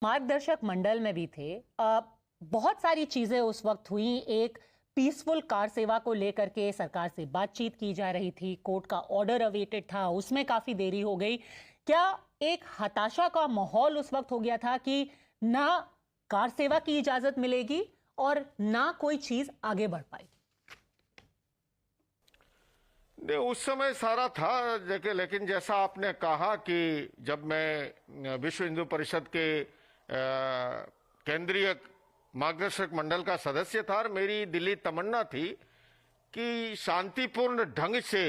मार्गदर्शक मंडल में भी थे। बहुत सारी चीजें उस वक्त हुई। एक पीसफुल कार सेवा को लेकर के सरकार से बातचीत की जा रही थी, कोर्ट का ऑर्डर अवेटेड था, उसमें काफी देरी हो गई। क्या एक हताशा का माहौल उस वक्त हो गया था कि ना कार सेवा की इजाजत मिलेगी और ना कोई चीज आगे बढ़ पाएगी? नहीं, उस समय सारा था लेकिन जैसा आपने कहा कि जब मैं विश्व हिंदू परिषद के केंद्रीय मार्गदर्शक मंडल का सदस्य था और मेरी दिली तमन्ना थी कि शांतिपूर्ण ढंग से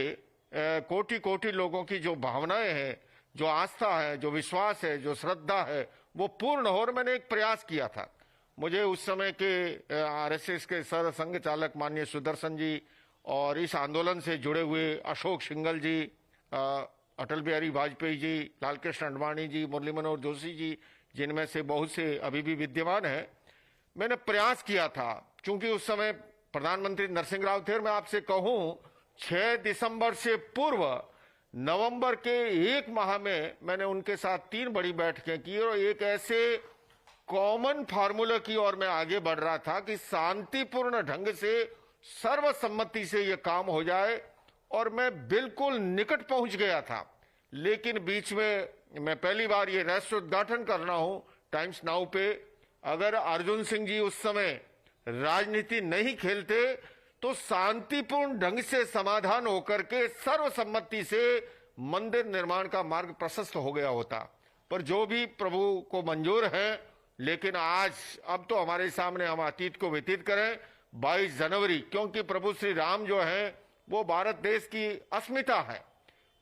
कोटि कोटि लोगों की जो भावनाएं हैं, जो आस्था है, जो विश्वास है, जो श्रद्धा है, वो पूर्ण हो। और मैंने एक प्रयास किया था। मुझे उस समय के आरएसएस के सर संघ चालक माननीय सुदर्शन जी और इस आंदोलन से जुड़े हुए अशोक सिंघल जी, अटल बिहारी वाजपेयी जी, लालकृष्ण आडवाणी जी, मुरली मनोहर जोशी जी, जिनमें से बहुत से अभी भी विद्यमान हैं, मैंने प्रयास किया था। क्योंकि उस समय प्रधानमंत्री नरसिंह राव थे। मैं आपसे कहूं 6 दिसंबर से पूर्व नवंबर के 1 माह में मैंने उनके साथ 3 बड़ी बैठकें की और एक ऐसे कॉमन फार्मूला की ओर मैं आगे बढ़ रहा था कि शांतिपूर्ण ढंग से सर्वसम्मति से यह काम हो जाए। और मैं बिल्कुल निकट पहुंच गया था। लेकिन बीच में मैं पहली बार ये रहस्य उद्घाटन कर रहा हूं टाइम्स नाउ पे, अगर अर्जुन सिंह जी उस समय राजनीति नहीं खेलते तो शांतिपूर्ण ढंग से समाधान होकर के सर्वसम्मति से मंदिर निर्माण का मार्ग प्रशस्त हो गया होता। पर जो भी प्रभु को मंजूर है। लेकिन आज अब तो हमारे सामने हम अतीत को व्यतीत करें। 22 जनवरी, क्योंकि प्रभु श्री राम जो है वो भारत देश की अस्मिता है,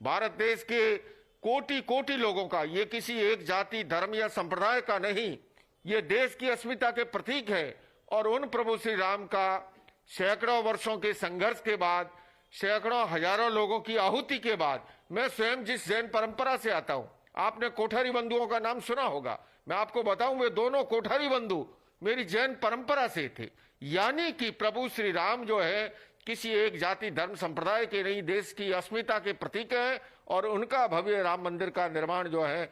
भारत देश के कोटि कोटि लोगों का, ये किसी एक जाति धर्म या संप्रदाय का नहीं, ये देश की अस्मिता के प्रतीक है। और उन प्रभु श्री राम का सैकड़ों वर्षों के संघर्ष के बाद, सैकड़ों हजारों लोगों की आहुति के बाद, मैं स्वयं जिस जैन परंपरा से आता हूं, आपने कोठारी बंधुओं का नाम सुना होगा। मैं आपको बताऊं, वे दोनों कोठारी बंधु मेरी जैन परंपरा से थे। यानी कि प्रभु श्री राम जो है किसी एक जाति धर्म संप्रदाय के नहीं, देश की अस्मिता के प्रतीक है। और उनका भव्य राम मंदिर का निर्माण जो है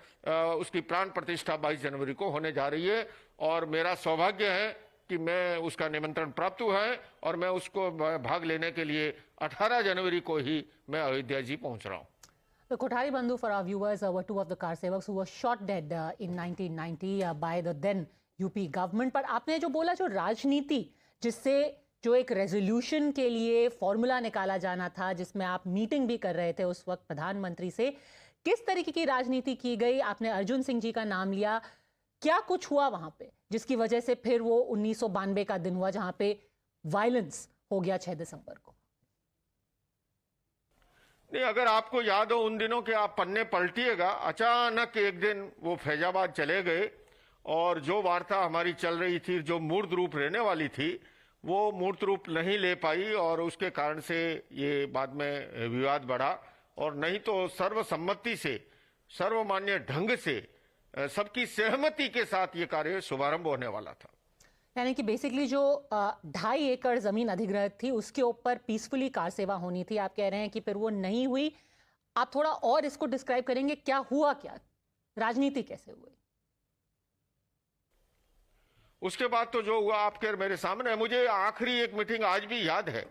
उसकी प्राण प्रतिष्ठा 22 जनवरी को होने जा रही है। और मेरा सौभाग्य है कि मैं उसका निमंत्रण प्राप्त हुआ है और मैं उसको भाग लेने के लिए 18 जनवरी को ही मैं अयोध्या जी पहुंच रहा हूं। The Kothari Bandhu, for our viewers, were two of the car sevaks who were shot dead in 1990 by the then UP government. पर आपने जो बोला, जो राजनीति जिससे जो एक रेजोल्यूशन के लिए फॉर्मूला निकाला जाना था, जिसमें आप मीटिंग भी कर रहे थे उस वक्त प्रधानमंत्री से, किस तरीके की राजनीति की गई? आपने अर्जुन सिंह जी का नाम लिया, क्या कुछ हुआ वहां पे जिसकी वजह से फिर वो 1992 का दिन हुआ जहां पे वायलेंस हो गया 6 दिसंबर को? नहीं, अगर आपको याद हो उन दिनों के आप पन्ने पलटिएगा, अचानक एक दिन वो फैजाबाद चले गए और जो वार्ता हमारी चल रही थी, जो मूर्त रूप रहने वाली थी, वो मूर्त रूप नहीं ले पाई और उसके कारण से ये बाद में विवाद बढ़ा। और नहीं तो सर्वसम्मति से, सर्वमान्य ढंग से, सबकी सहमति के साथ ये कार्य शुभारंभ होने वाला था। यानी कि बेसिकली जो 2.5 एकड़ जमीन अधिग्रहित थी उसके ऊपर पीसफुली कार सेवा होनी थी। आप कह रहे हैं कि फिर वो नहीं हुई। आप थोड़ा और इसको डिस्क्राइब करेंगे, क्या हुआ, क्या राजनीति कैसे हुई? उसके बाद तो जो हुआ आपके मेरे सामने है। मुझे आखिरी एक मीटिंग आज भी याद है,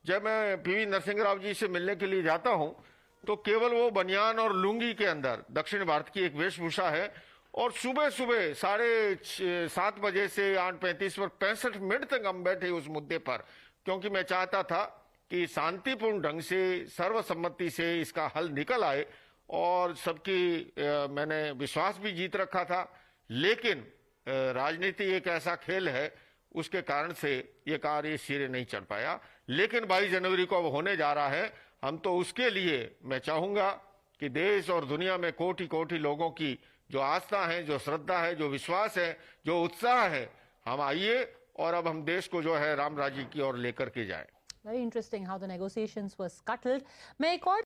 जब मैं पीवी नरसिंह राव जी से मिलने के लिए जाता हूं तो केवल वो बनियान और लुंगी के अंदर, दक्षिण भारत की एक वेशभूषा है, और सुबह सुबह 7:30 बजे से 8:35 पर 65 मिनट तक हम बैठे उस मुद्दे पर, क्योंकि मैं चाहता था कि शांतिपूर्ण ढंग से सर्वसम्मति से इसका हल निकल आए। और सबकी मैंने विश्वास भी जीत रखा था। लेकिन राजनीति एक ऐसा खेल है, उसके कारण से ये कार्य सिरे नहीं चढ़ पाया। लेकिन 22 जनवरी को अब होने जा रहा है। हम तो उसके लिए मैं चाहूंगा कि देश और दुनिया में कोटि कोटि लोगों की जो आस्था है, जो श्रद्धा है, जो विश्वास है, जो उत्साह है, हम आइए और अब हम देश को जो है राम राज्य की ओर लेकर के जाए। Very interesting how the negotiations were scuttled. मैं एक और